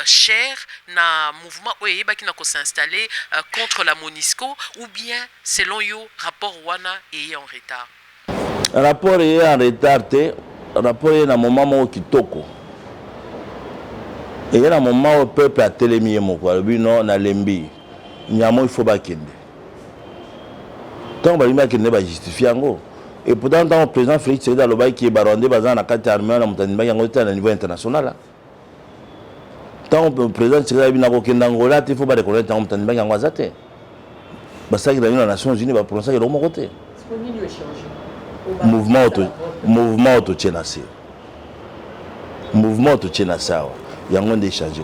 Speaker 1: cher na mouvement oyo yebaki na ko s'installer contre la MONUSCO ou bien selon yo rapport wana est en retard?
Speaker 2: Rapport est en retard, rapport est dans moment moko kitoko. Et dans moment où le peuple a télémié moko, le non na lembi. Nyamo il faut ba kende. Tant ba lima kende ba justifier ngo. Et pourtant tant le président Félix Tshisekedi aloba ki barondé bazana na kati armée na mutani ba yango ta na niveau international. Tant le président Tshisekedi bina ko kenda ngola, il faut ba reconnaître tant mutani ba yango azate. Basaki la Nations Unies va prononcer le mot côté. Mouvement auto tchénassé. Mouvement auto tchénassé. Il y a un échange.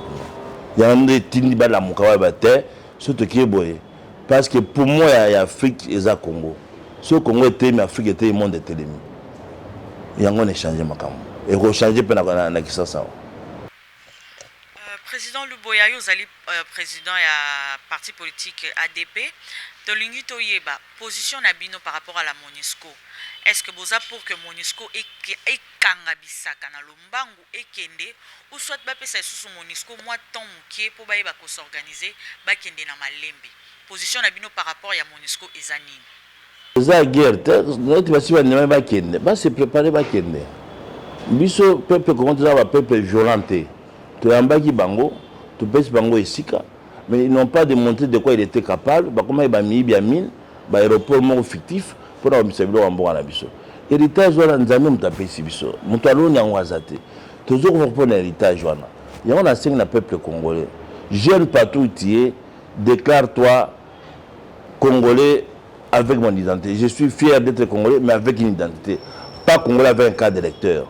Speaker 2: Il y a un tindi ba la mukawa bate surtout qui est boy. Parce que pour moi il y a Afrique et le Congo. Ce Congo était mais Afrique était le monde était l'ennemi. Il y a un échange makam. Et rechanger pe na kisasa.
Speaker 3: Président Luboya Yozali président ya parti politique ADP. Tolingi toyeba position na bino par rapport à la MONUSCO. Est-ce que boza pour que MONUSCO ekanga bisaka na lombangu ekende ou soit ba pesa sous MONUSCO moi temps mukie pour ba yeba ko s'organiser ba kende na malembe. Position na bino par rapport ya MONUSCO ezanini.
Speaker 2: Eza guerre, notre basi ba nema ba kende, ba se préparer ba kende. Biso peuple contre ça va peuple violenté. Tu ambaki bango, tu pèses bango esika. Mais ils n'ont pas démontré de quoi il était capable. Comment il a mis bien mine, aéroport mort fictif pour avoir mis ça en bon à la biso. Héritage voilà nous avons tapé si biso. Moutalo n'y a pas zaté. Toujours on prend héritage voilà. Il y a un ancien le peuple congolais. Jeune partout tié, déclare-toi congolais avec mon identité. Je suis fier d'être congolais mais avec une identité. Pas congolais avec un cadre d'électeur.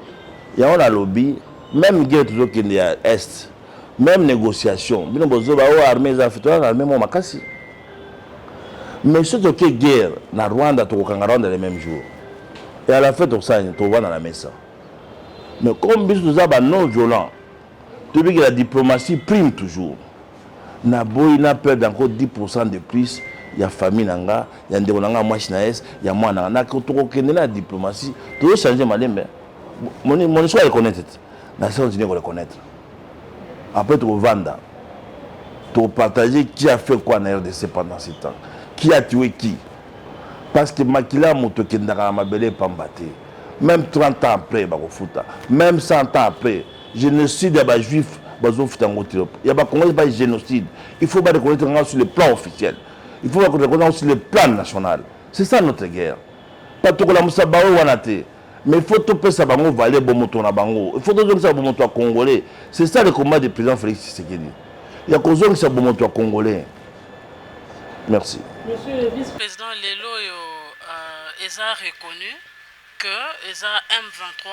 Speaker 2: Il y a un lobby, même guerre toujours qui est à est. Même négociation, bino bozo ba o armée za fitola na armée mo makasi. Mais ce qui est guerre na Rwanda to kokanga Rwanda le même jour. Et à la fin to ça to va dans la messe. Mais comme bis nous ba non violent. Depuis que la diplomatie prime toujours. Na boy na perdre encore 10% de plus, il y a famille nanga, il y a ndeko nanga moi chinaes, il y a moi na ko to kokende na diplomatie, to changer malembe. Mon choix est connaître. Nations Unies ko reconnaître. Après, tu vas tu partager qui a fait quoi en RDC pendant ce temps. Qui a tué qui. Parce que Makila Motokendara Mabele Pambate. Même 30 ans après, même 100 ans après, génocide des juifs, il y a pas génocide. Il faut pas reconnaître sur le plan officiel. Il faut reconnaître sur le plan national. C'est ça notre guerre. Pas tout la Moussabao Wanate. Mais il faut tout faire ça bango valer bon moto na bango. Il faut tout ça bon moto congolais. C'est ça le combat du président Félix Tshisekedi. Il y a cause ça bon moto congolais. Merci.
Speaker 4: Monsieur le vice-président Lelo a reconnu que eza M23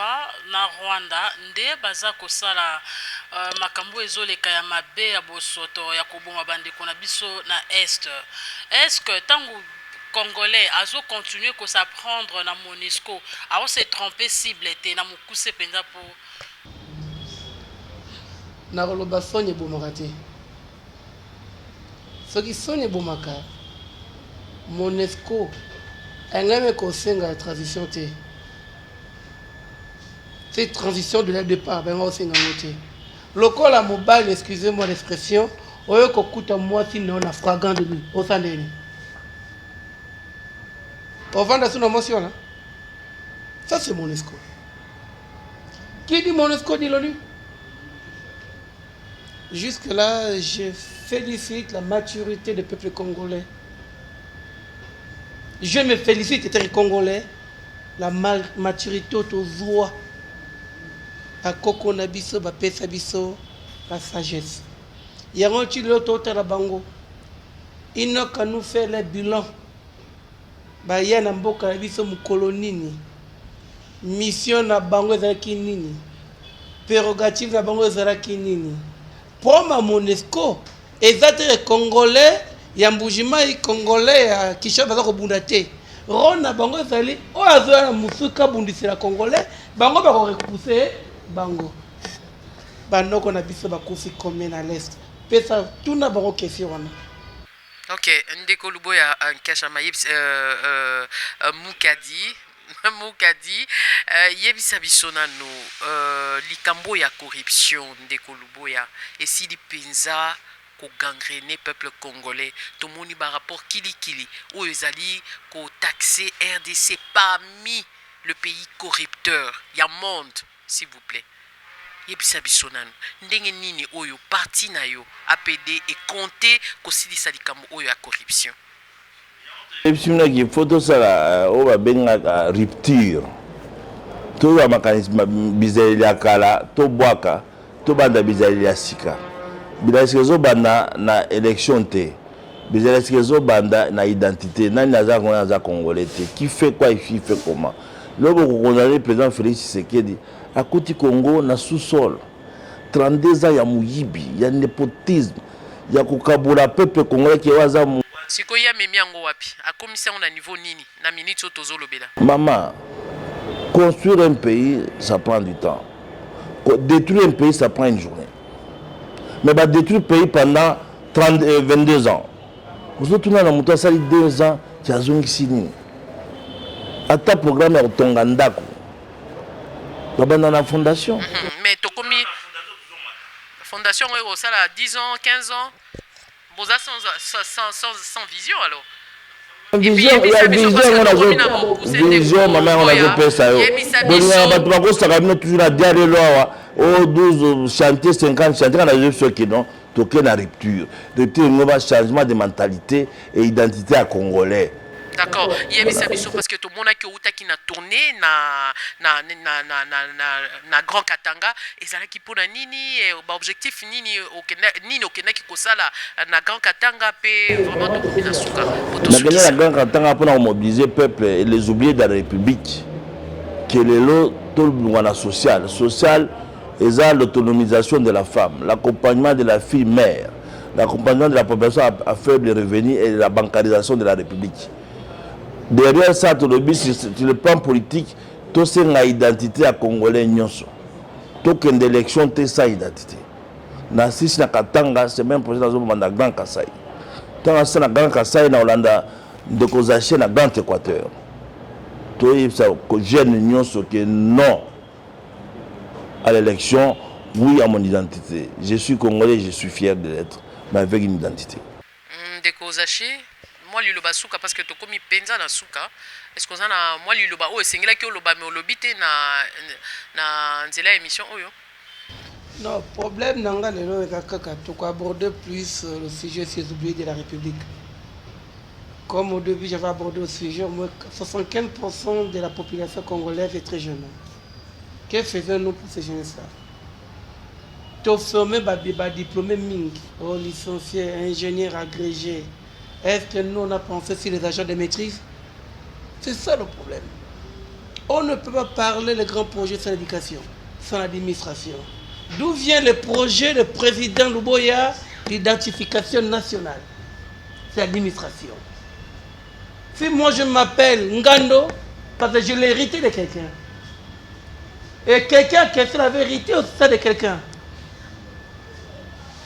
Speaker 4: na Rwanda nde baza kosala makambo ezoleka ya mabe ya bosoto ya koboma bandeko na biso na est. Est-ce que tango Congolais a continué à s'apprendre dans MONUSCO, a se trompé cible était na mukuse penza pour
Speaker 5: na roloba sonye bomaka te. Soki sonye bomaka MONUSCO engame kosenga la transition te. C'est transition de la départ ben osenga ngote. Lokola mobile, excusez-moi l'expression, oyo kokuta moi si non a fragant de lui, au sein de lui. On vend dans son émotion là. Ça c'est Monesco. Qui dit Monesco dit l'ONU. Jusque-là, je félicite la maturité du peuple congolais. Je me félicite les Congolais, la maturité autour à Koko Nabiso, à Pesabiso, la sagesse. Il y a un petit lot à la bango. Il n'a qu'à nous faire les bilans. Il y a un mboka Nabiso moukolonini. Mission na bango ezalaki nini. Prérogative na bango ezalaki nini. Pour ma Monesco, les Congolais, il y a un bougement congolais qui cherche à bundate. Rona bango zali, o azoya musuka bundisi la Congolais, bango ba repousser bango. Banoko na biso ba kufi combien à l'est. Pesa tout na bango question wana.
Speaker 1: Ok, ndeko Luboya nkasha mayibs mukadi mukadi yebisa biso nano likambo ya corruption ndeko Luboya esili penza ko gangréner peuple congolais tomoni ba rapport kili oyo ezali ko taxer RDC parmi le pays corrupteur ya monde s'il vous plaît. Yebisa biso nano ndenge nini oyo parti na yo APD et compter kosilisa likambo oyo ya corruption.
Speaker 2: Il faut tout ça, on va bien rupture. Tout le mécanisme bizarre ya kala, tout boaka, tout banda bizarre ya sika. Bizarre banda na élection te. Bizarre banda na identité. Nani naza congolais te. Qui fait quoi, il fait comment. Là, vous condamnez le président Félix Tshisekedi à côté Congo na sous-sol. 32 ans ya muyibi, ya népotisme, ya kukabula peuple congolais qui waza mu.
Speaker 1: Sikoya memiango wapi akomisa on a niveau nini na minute otozo lobela.
Speaker 2: Maman, construire un pays ça prend du temps. Détruire un pays ça prend une journée. Mais bah détruire un pays pendant 22 ans. Vous êtes dans la ça 2 ans, tu as zongi sini. Ata programme ya Tongandako. Dans la fondation.
Speaker 1: Mais tokomi fondation au ça 10 ans, 15 ans. Sans vision alors.
Speaker 2: Vision, maman, on a fait ça. On a toujours la dernière loi. Au 12 chantier, 50 chantiers, on a vu ceux qui n'ont aucune rupture. Rupture, un nouveau changement de mentalité et identité à Congolais.
Speaker 1: D'accord. Il y a parce que tout le monde a qui na tourné na Grand Katanga et ça qui pour nini objectif nini okena qui kosala na Grand Katanga pe vraiment to na suka.
Speaker 2: Na Grand Katanga pour mobiliser peuple et les oublier de la République. Que les lots tout le social et ça l'autonomisation de la femme, l'accompagnement de la fille mère, l'accompagnement de la population à faible revenu et la bancarisation de la République. Derrière ça, tout le but, sur le plan politique, tout c'est une identité à Congolais nyonso. Tout qu'une élection, c'est sa identité. Na sisi na Katanga, c'est même projet dans le Grand Kassai. Tant que na Grand Kassai, na Hollanda, de Kozaché na Grand Équateur. Tout ça, que jeune nyonso que non à l'élection, oui à mon identité. Je suis Congolais, je suis fier de l'être, mais avec une identité.
Speaker 1: De Kozaché. Moi liloba suka parce que to komi penza na suka est-ce que na moi liloba o esengela ki oloba me olobite na nzela émission oyo.
Speaker 5: Non, problème nanga lelo kaka to aborder plus le sujet des oubliés de la République. Comme au début j'avais abordé le sujet, 75% de la population congolaise est très jeune. Que faisons-nous pour ces jeunes-là? To formé ba diplômé ming, licencié, ingénieur agrégé. Est-ce que nous on a pensé sur les agents de maîtrise? C'est ça le problème. On ne peut pas parler des grands projets sans l'éducation, sans l'administration. D'où vient le projet du président Luboya d'identification nationale? C'est l'administration. Si moi je m'appelle Ngando, parce que je l'ai hérité de quelqu'un. Et quelqu'un qui est la vérité au sein de quelqu'un.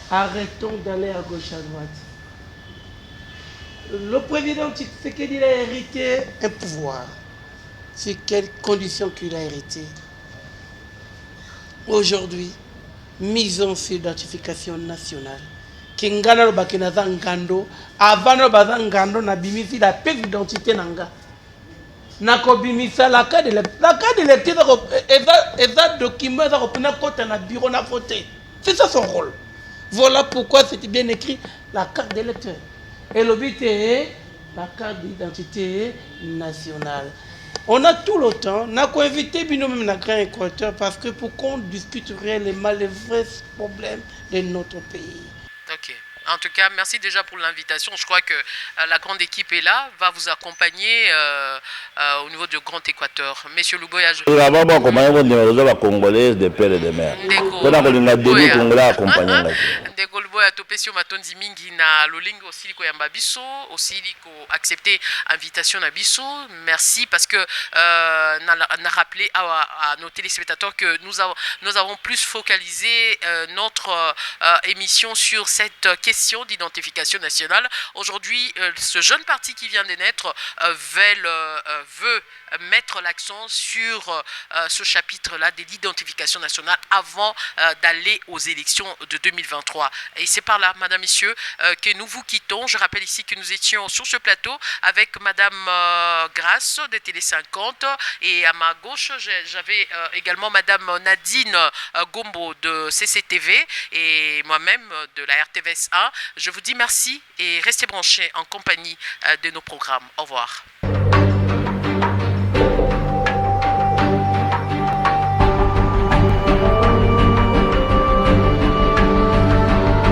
Speaker 5: Arrêtons d'aller à gauche, à droite. Le président Tshisekedi a hérité un pouvoir. C'est quelles conditions qu'il a hérité? Aujourd'hui, mise en identification nationale. Kingana bakina ngando, avant baza ngando na bimisi la pièce d'identité nanga. Nako bimisa la carte d'électeur et document ça reprenant compte na bureau na voter. C'est ça son rôle. Voilà pourquoi c'était bien écrit la carte d'électeur. Et le but est la carte d'identité nationale. On a tout le temps, on a invité même dans Grand Équateur parce que pour qu'on discute réellement les vrais problèmes de notre pays.
Speaker 1: Ok. En tout cas, merci déjà pour l'invitation. Je crois que la grande équipe est là, va vous accompagner au niveau du Grand Équateur. Monsieur Luboya, je...
Speaker 2: Là-bas, bon, comment on dit la Congolaise de père et de mère. On a des Congolais accompagnés.
Speaker 1: Ndeko Luboya topesio matondi mingi na lolingo aussi ko yamba biso, aussi ko accepter invitation na biso. Merci parce que n'a rappelé à nos téléspectateurs que nous avons plus focalisé notre émission sur cette question d'identification nationale. Aujourd'hui, ce jeune parti qui vient de naître veut mettre l'accent sur ce chapitre-là de l'identification nationale avant d'aller aux élections de 2023. Et c'est par là, madame, messieurs, que nous vous quittons. Je rappelle ici que nous étions sur ce plateau avec madame Grace de Télé 50 et à ma gauche, j'avais également madame Nadine Gombo de CCTV et moi-même de la RTVS 1. Je vous dis merci et restez branchés en compagnie de nos programmes. Au revoir.